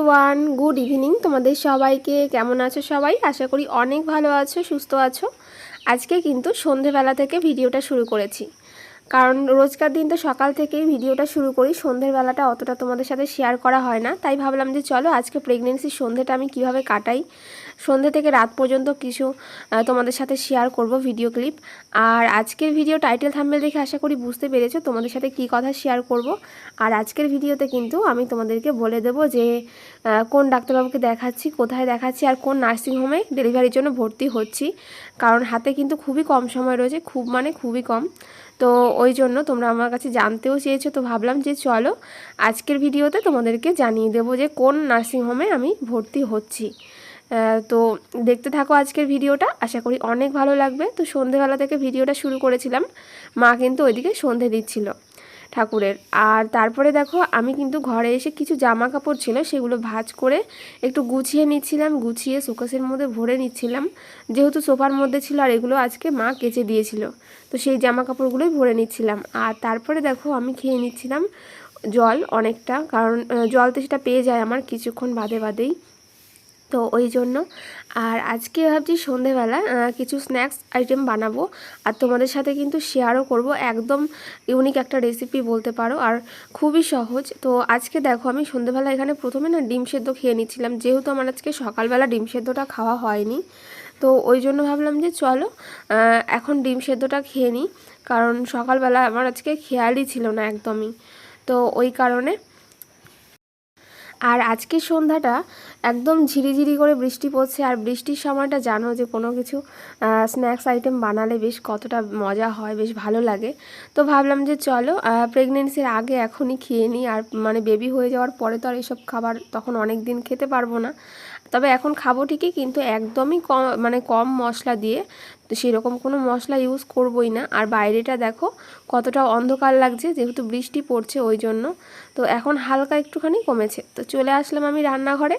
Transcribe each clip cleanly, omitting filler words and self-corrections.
Everyone, good evening. তোমাদের সবাইকে কেমন আছো সবাই? আশা করি অনেক ভালো আছো, সুস্থ আছো। আজকে কিন্তু সন্ধেবেলা থেকে ভিডিওটা শুরু করেছি, কারণ রোজকার দিন তো সকাল থেকেই ভিডিওটা শুরু করি, সন্ধ্যের বেলাটা অতটা তোমাদের সাথে শেয়ার করা হয় না। তাই ভাবলাম যে চলো আজকে প্রেগনেন্সির সন্ধ্যেটা আমি কিভাবে কাটাই, সন্ধ্যে থেকে রাত পর্যন্ত কিছু তোমাদের সাথে শেয়ার করব ভিডিও ক্লিপ। আর আজকের ভিডিও টাইটেল থাম্বনেল দেখে আশা করি বুঝতে পেরেছো তোমাদের সাথে কি কথা শেয়ার করব। আর আজকের ভিডিওতে কিন্তু আমি তোমাদেরকে বলে দেবো যে কোন ডাক্তারবাবুকে দেখাচ্ছি, কোথায় দেখাচ্ছি, আর কোন নার্সিংহোমে ডেলিভারির জন্য ভর্তি হচ্ছি। কারণ হাতে কিন্তু খুবই কম সময় রয়েছে, খুব মানে খুবই কম। তো ওই জন্য তোমরা আমার কাছে জানতেও চেয়েছো, তো ভাবলাম যে চলো আজকের ভিডিওতে তোমাদেরকে জানিয়ে দেবো যে কোন নার্সিংহোমে আমি ভর্তি হচ্ছি। তো দেখতে থাকো আজকের ভিডিওটা, আশা করি অনেক ভালো লাগবে। তো সন্ধেবেলা থেকে ভিডিওটা শুরু করেছিলাম, মা কিন্তু ওইদিকে সন্ধে দিচ্ছিল ঠাকুরের। আর তারপরে দেখো আমি কিন্তু ঘরে এসে কিছু জামা কাপড় ছিল সেগুলো ভাঁজ করে একটু গুছিয়ে নিচ্ছিলাম, গুছিয়ে শোকেসের মধ্যে ভরে নিচ্ছিলাম, যেহেতু সোফার মধ্যে ছিল আর এগুলো আজকে মা কেচে দিয়েছিল, তো সেই জামা কাপড়গুলোই ভরে নিচ্ছিলাম। আর তারপরে দেখো আমি খেয়ে নিচ্ছিলাম জল অনেকটা, কারণ জল তো সেটা পেয়ে যায় আমার কিছুক্ষণ বাদে বাদেই, তো ওই জন্য। আর আজকে ভাবছি সন্ধেবেলা কিছু স্ন্যাক্স আইটেম বানাবো আর তোমাদের সাথে কিন্তু শেয়ারও করব। একদম ইউনিক একটা রেসিপি বলতে পারো, আর খুবই সহজ। তো আজকে দেখো আমি সন্ধেবেলা এখানে প্রথমে না ডিম সেদ্ধ খেয়ে নিচ্ছিলাম, যেহেতু আমার আজকে সকালবেলা ডিম সেদ্ধটা খাওয়া হয়নি, তো ওই জন্য ভাবলাম যে চলো এখন ডিম সেদ্ধটা খেয়ে নিই, কারণ সকালবেলা আমার আজকে খেয়ালই ছিল না একদমই, তো ওই কারণে। আর আজকের সন্ধ্যাটা একদম ঝিরিঝিরি করে বৃষ্টি পড়ছে, আর বৃষ্টির সময়টা জানো যে কোনো কিছু স্ন্যাক্স আইটেম বানালে বেশ কতটা মজা হয়, বেশ ভালো লাগে। তো ভাবলাম যে চলো প্রেগনেন্সির আগে এখনই খেয়ে নিই, আর মানে বেবি হয়ে যাওয়ার পরে তো আর এইসব খাবার তখন অনেক দিন খেতে পারবো না। তবে এখন খাবো ঠিকই, কিন্তু একদমই কম, মানে কম মশলা দিয়ে, তো সেরকম কোনো মশলা ইউজ করবই না। আর বাইরেটা দেখো কতটা অন্ধকার লাগছে, যেহেতু বৃষ্টি পড়ছে ওই জন্য। তো এখন হালকা একটুখানি কমেছে, তো চলে আসলাম আমি রান্নাঘরে।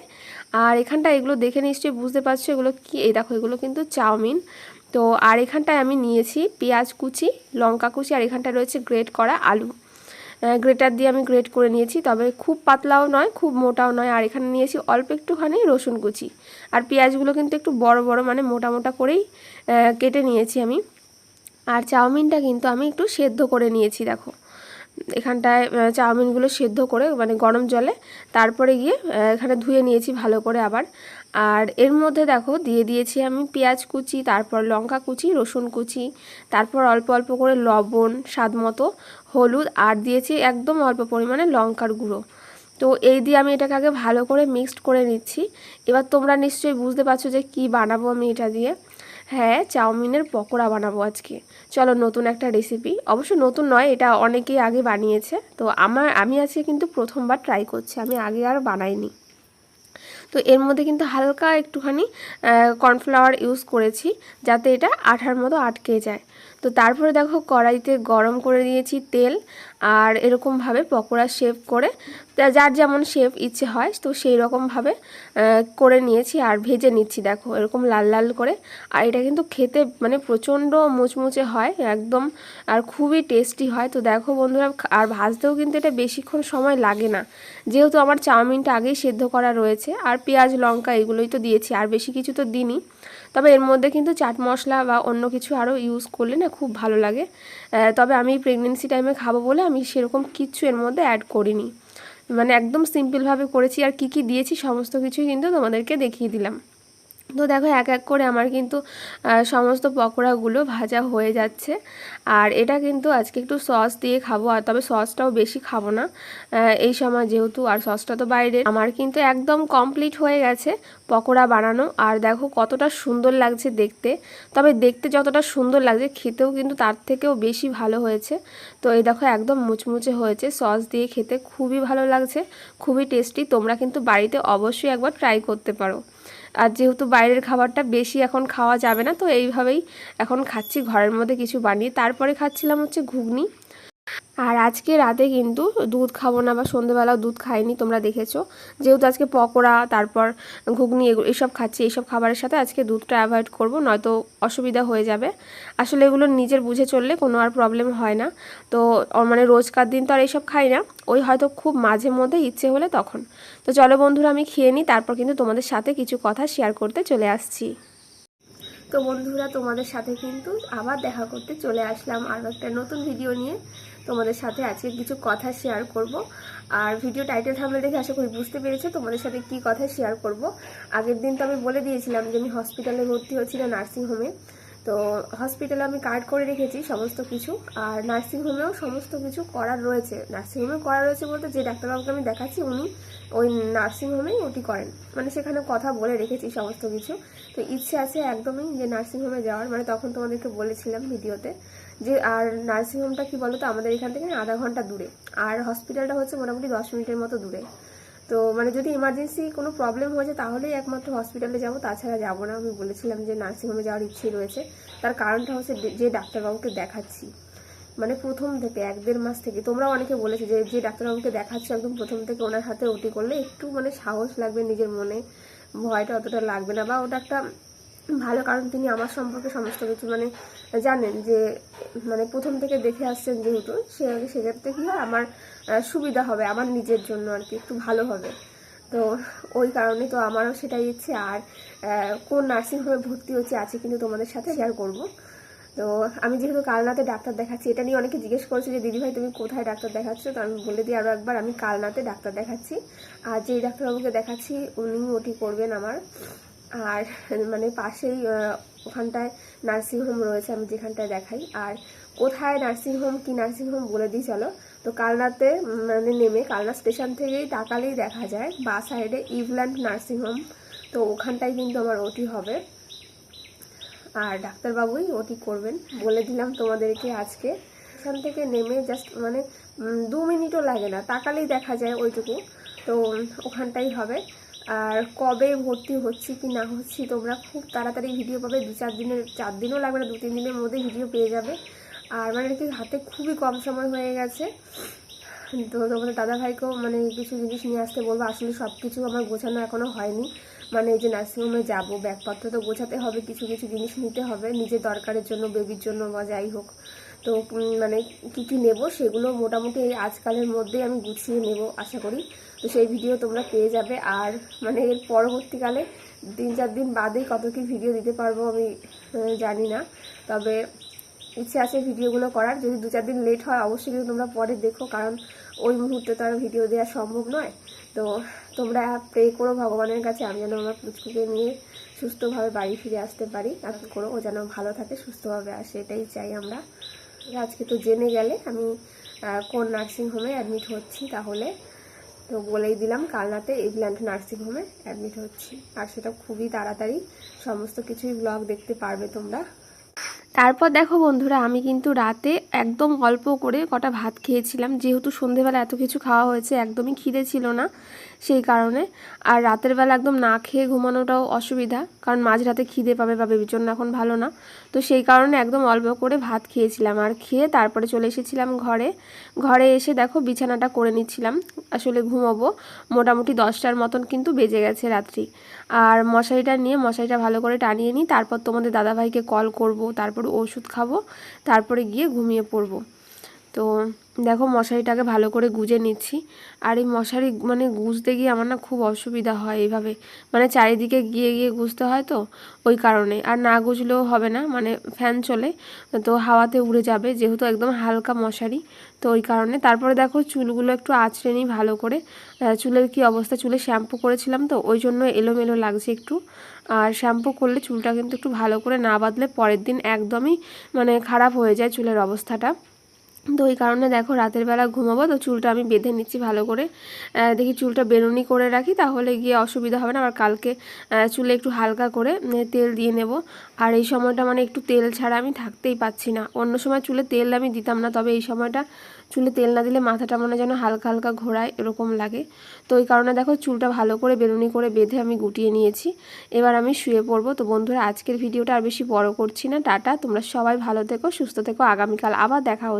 আর এখানটা এগুলো দেখে নিশ্চয়ই বুঝতে পারছো এগুলো কি, এই দেখো এগুলো কিন্তু চাউমিন। তো আর এখানটায় আমি নিয়েছি পেঁয়াজ কুচি, লঙ্কা কুচি, আর এখানটা রয়েছে গ্রেট করা আলু। গ্রেটার দিয়ে আমি গ্রেট করে নিয়েছি, তবে খুব পাতলাও নয় খুব মোটাও নয়। আর এখানে নিয়েছি অল্প একটুখানি রসুন কুচি, আর পেঁয়াজগুলো কিন্তু একটু বড় বড় মানে মোটা মোটা করেই কেটে নিয়েছি আমি। আর চাউমিনটা কিন্তু আমি একটু সেদ্ধ করে নিয়েছি, দেখো এখানটায় চাউমিনগুলো সেদ্ধ করে মানে গরম জলে তারপরে গিয়ে এখানে ধুয়ে নিয়েছি ভালো করে আবার। আর এর মধ্যে দেখো দিয়ে দিয়েছি আমি পেঁয়াজ কুচি, তারপর লঙ্কা কুচি, রসুন কুচি, তারপর অল্প অল্প করে লবণ, স্বাদ মতো হলুদ, আর দিয়েছি একদম অল্প পরিমাণে লঙ্কার গুঁড়ো। তো এই দিয়ে আমি এটাকে আগে ভালো করে মিক্সড করে নিচ্ছি। এবার তোমরা নিশ্চয়ই বুঝতে পারছো যে কি বানাবো আমি এটা দিয়ে। হ্যাঁ, চাউমিনের পকোড়া বানাবো আজকে। চলো নতুন একটা রেসিপি, অবশ্য নতুন নয়, এটা অনেকেই আগে বানিয়েছে, তো আমি আজকে কিন্তু প্রথমবার ট্রাই করছি, আমি আগে আর বানাইনি। তো এর মধ্যে কিন্তু হালকা একটুখানি কর্নফ্লাওয়ার ইউজ করেছি, যাতে এটা আঠার মতো আটকে যায়। তো তারপরে দেখো কড়াইতে গরম করে দিয়েছি তেল, আর এরকমভাবে পকোড়া শেপ করে যার যেমন শেপ ইচ্ছে হয় তো সেই রকমভাবে করে নিয়েছি আর ভেজে নিচ্ছি, দেখো এরকম লাল লাল করে। আর এটা কিন্তু খেতে মানে প্রচণ্ড মুচমুচে হয় একদম, আর খুবই টেস্টি হয়। তো দেখো বন্ধুরা, আর ভাজতেও কিন্তু এটা বেশিক্ষণ সময় লাগে না, যেহেতু আমার চাউমিনটা আগেই সেদ্ধ করা রয়েছে, আর পেঁয়াজ লঙ্কা এগুলোই তো দিয়েছি, আর বেশি কিছু তো দিইনি। তবে এর মধ্যে কিন্তু চাট মশলা বা অন্য কিছু আরও ইউজ করলে না খুব ভালো লাগে। তবে আমি প্রেগনেন্সি টাইমে খাবো বলে আমি সেরকম কিচ্ছু এর মধ্যে অ্যাড করিনি, মানে একদম সিম্পলভাবে করেছি। আর কি কি দিয়েছি সমস্ত কিছুই কিন্তু তোমাদেরকে দেখিয়ে দিলাম। তো দেখো এক এক করে আমার কিন্তু সমস্ত পকোড়াগুলো ভাজা হয়ে যাচ্ছে। আর এটা কিন্তু আজকে একটু সস দিয়ে খাবো, আর তবে সসটাও বেশি খাবো না এই সময় যেহেতু, আর সসটা তো বাইরে। আমার কিন্তু একদম কমপ্লিট হয়ে গেছে পকোড়া বানানো, আর দেখো কতটা সুন্দর লাগছে দেখতে। তবে দেখতে যতটা সুন্দর লাগছে খেতেও কিন্তু তার থেকেও বেশি ভালো হয়েছে। তো এই দেখো একদম মুচমুচে হয়েছে, সস দিয়ে খেতে খুবই ভালো লাগছে, খুবই টেস্টি। তোমরা কিন্তু বাড়িতে অবশ্যই একবার ট্রাই করতে পারো। আর যেহেতু বাইরের খাবারটা বেশি এখন খাওয়া যাবে না, তো এইভাবেই এখন খাচ্ছি ঘরের মধ্যে কিছু বানিয়ে। তারপরে খাচ্ছিলাম হচ্ছে ঘুগনি। আর আজকে রাতে কিন্তু দুধ খাবো না বা সন্ধেবেলাও দুধ খাইনি, তোমরা দেখেছো। যেহেতু আজকে পকোড়া তারপর ঘুগনি এসব খাচ্ছি, এইসব খাবারের সাথে আজকে দুধটা অ্যাভয়েড করব, নয়তো অসুবিধা হয়ে যাবে। আসলে এগুলো নিজের বুঝে চললে কোনো আর প্রবলেম হয় না। তো মানে রোজকার দিন তো আর এইসব খাই না, ওই হয়তো খুব মাঝে মধ্যে ইচ্ছে হলে তখন। তো চলো বন্ধুরা, আমি খেয়ে নিই, তারপর কিন্তু তোমাদের সাথে কিছু কথা শেয়ার করতে চলে আসছি। তো বন্ধুরা, তোমাদের সাথে কিন্তু আবার দেখা করতে চলে আসলাম আর একটা নতুন ভিডিও নিয়ে। তোমাদের সাথে আজকে কিছু কথা শেয়ার করব। আর ভিডিও টাইটেল থাম্বনেল দেখে আশা করি বুঝতে পেরেছো তোমাদের সাথে কি কথা শেয়ার করব। আগের দিন তো আমি বলে দিয়েছিলাম যে আমি হসপিটালে ভর্তি হচ্ছি না, নার্সিংহোমে। তো হসপিটালে আমি কার্ড করে রেখেছি সমস্ত কিছু, আর নার্সিংহোমেও সমস্ত কিছু করার রয়েছে। নার্সিংহোমে করা রয়েছে বলতে যে ডাক্তারবাবুকে আমি দেখাচ্ছি উনি ওই নার্সিংহোমেই ওটি করেন, মানে সেখানে কথা বলে রেখেছি সমস্ত কিছু। তো ইচ্ছে আছে একদমই যে নার্সিংহোমে যাওয়ার, মানে তখন তোমাদেরকে বলেছিলাম ভিডিওতে যে, আর নার্সিংহোমটা কি বলো তো আমাদের এখান থেকে আধা ঘন্টা দূরে, আর হসপিটালটা হচ্ছে মোটামুটি 10 মিনিটের মতো দূরে। তো মানে যদি ইমার্জেন্সি কোনো প্রবলেম হয়েছে তাহলেই একমাত্র হসপিটালে যাব, তাছাড়া যাব না। আমি বলেছিলাম যে নার্সিংহোমে যাওয়ার ইচ্ছেই রয়েছে। তার কারণটা হচ্ছে যে ডাক্তারবাবুকে দেখাচ্ছি, মানে প্রথম থেকে 1-1.5 মাস থেকে তোমরাও অনেকে বলেছে যে ডাক্তারবাবুকে দেখাচ্ছ একদম প্রথম থেকে ওনার হাতে ওটি করলে একটু মানে সাহস লাগবে, নিজের মনে ভয়টা অতটা লাগবে না, বা ওটা একটা ভালো। কারণ তিনি আমার সম্পর্কে সমস্ত কিছু মানে জানেন, যে মানে প্রথম থেকে দেখে আসছেন যেহেতু, সেক্ষেত্রে কী হয় আমার সুবিধা হবে, আমার নিজের জন্য আর কি একটু ভালো হবে। তো ওই কারণে তো আমারও সেটাই ইচ্ছে। আর কোন নার্সিংহোমে ভর্তি হচ্ছে আছে কিন্তু তোমাদের সাথে শেয়ার করব। তো আমি যেহেতু কালনাতে ডাক্তার দেখাচ্ছি, এটা নিয়ে অনেকে জিজ্ঞেস করছে যে দিদিভাই তুমি কোথায় ডাক্তার দেখাচ্ছ, তো আমি বলে দিই আরও একবার, আমি কালনাতে ডাক্তার দেখাচ্ছি। আর যেই ডাক্তারবাবুকে দেখাচ্ছি উনি ওটি করবেন আমার। আর মানে পাশেই ওখানটায় নার্সিংহোম রয়েছে আমি যেখানটায় দেখাই। আর কোথায় নার্সিংহোম কি নার্সিংহোম বলে দিই চলো। তো কালনাতে মানে নেমে কালনা স্টেশন থেকেই তাকালেই দেখা যায় বা সাইডে ইভল্যান্ড নার্সিংহোম, তো ওখানটায় কিন্তু আমার ওটি হবে। আর ডাক্তারবাবুই ওটি করবেন বলে দিলাম তোমাদেরকে আজকে। এখান থেকে নেমে জাস্ট মানে 2 মিনিটও লাগে না, তাকালেই দেখা যায় ওইটুকু। তো ওখানটাই হবে। আর কবে ভর্তি হচ্ছি কি না হচ্ছি তোমরা খুব তাড়াতাড়ি ভিডিও পাবে, 4 দিনও লাগবে না, 2-3 দিনের মধ্যে ভিডিও পেয়ে যাবে। আর মানে কি হাতে খুবই কম সময় হয়ে গেছে। তো তোমাদের দাদাভাইকেও মানে কিছু জিনিস নিয়ে আসতে বলবো, আসলে সব কিছু আমার গোছানো এখনও হয়নি। মানে এই যে নার্সিংহোমে যাবো, ব্যাগপত্র তো গোছাতে হবে, কিছু কিছু জিনিস নিতে হবে নিজের দরকারের জন্য, বেবির জন্য বা যাই হোক। তো মানে কী কী নেবো সেগুলো মোটামুটি এই আজকালের মধ্যেই আমি গুছিয়ে নেব আশা করি। তো সেই ভিডিও তোমরা পেয়ে যাবে। আর মানে এর পরবর্তীকালে 3-4 দিন বাদেই কত কী ভিডিও দিতে পারবো আমি জানি না, তবে ইচ্ছে আছে ভিডিওগুলো করার। যদি 2-4 দিন লেট হয় অবশ্যই কিন্তু তোমরা পরে দেখো, কারণ ওই মুহূর্তে তো আর ভিডিও দেওয়া সম্ভব নয়। তো তোমরা প্রে করো ভগবানের কাছে আমি যেন আমার পুচকুকে নিয়ে সুস্থভাবে বাড়ি ফিরে আসতে পারি, আর করো ও যেন ভালো থাকে সুস্থভাবে আসে, এটাই চাই আমরা। আজকে তো জেনে গেলে আমি কোন নার্সিংহোমে অ্যাডমিট হচ্ছি, তাহলে তো বলেই দিলাম কালনাতে ইভল্যান্ড নার্সিংহোমে অ্যাডমিট হচ্ছি। আর সেটা খুবই তাড়াতাড়ি সমস্ত কিছুই ব্লগ দেখতে পারবে তোমরা। তারপর দেখো বন্ধুরা, আমি কিন্তু রাতে একদম অল্প করে কটা ভাত খেয়েছিলাম, যেহেতু সন্ধেবেলা এত কিছু খাওয়া হয়েছে একদমই খিদে ছিল না সেই কারণে। আর রাতের বেলা একদম না খেয়ে ঘুমানোটাও অসুবিধা, কারণ মাঝরাতে খিদে পাবে বা বেবির জন্য এখন ভালো না। তো সেই কারণে একদম অল্প করে ভাত খেয়েছিলাম, আর খেয়ে তারপরে চলে এসেছিলাম ঘরে এসে দেখো বিছানাটা করে নিচ্ছিলাম, আসলে ঘুমাবো। মোটামুটি 10টার মতন কিন্তু বেজে গেছে রাত্রি। আর মশারিটা নিয়ে মশারিটা ভালো করে টানিয়ে নিই, তারপর তোমাদের দাদাভাইকে কল করব, তারপর ওষুধ খাবো, তারপরে গিয়ে ঘুমিয়ে পড়বো। তো দেখো মশারিটাকে ভালো করে গুজে নিচ্ছি। আর এই মশারি মানে গুজতে গিয়ে আমার না খুব অসুবিধা হয় এইভাবে, মানে চারিদিকে গিয়ে গিয়ে গুজতে হয়, তো ওই কারণে। আর না গুজলেও হবে না, মানে ফ্যান চলে তো হাওয়াতে উড়ে যাবে, যেহেতু একদম হালকা মশারি, তো ওই কারণে। তারপরে দেখো চুলগুলো একটু আঁচড়ে নিই ভালো করে। চুলের কি অবস্থা, চুলে শ্যাম্পু করেছিলাম তো ওই জন্য এলোমেলো লাগছে একটু। আর শ্যাম্পু করলে চুলটা কিন্তু একটু ভালো করে না বাঁধলে পরের দিন একদমই মানে খারাপ হয়ে যায় চুলের অবস্থাটা। তো ওই কারণে দেখো রাতের বেলা ঘুমাবো, তো চুলটা আমি বেঁধে নিচ্ছি ভালো করে। দেখি চুলটা বেনুনি করে রাখি, তাহলে গিয়ে অসুবিধা হবে না। আবার কালকে চুলে একটু হালকা করে তেল দিয়ে নেব। আর এই সময়টা মানে একটু তেল ছাড়া আমি থাকতেই পাচ্ছি না। অন্য সময় চুলে তেল আমি দিতাম না, তবে এই সময়টা চুলে তেল না দিলে মাথাটা মনে যেন হালকা হালকা ঘোরায় এরকম লাগে। তো ওই কারণে দেখো চুলটা ভালো করে বেনুনি করে বেঁধে আমি গুটিয়ে নিয়েছি। এবার আমি শুয়ে পড়বো। তো বন্ধুরা আজকের ভিডিওটা আর বেশি বড় করছি না, টাটা, তোমরা সবাই ভালো থেকো সুস্থ থেকো, আগামীকাল আবার দেখা হচ্ছে।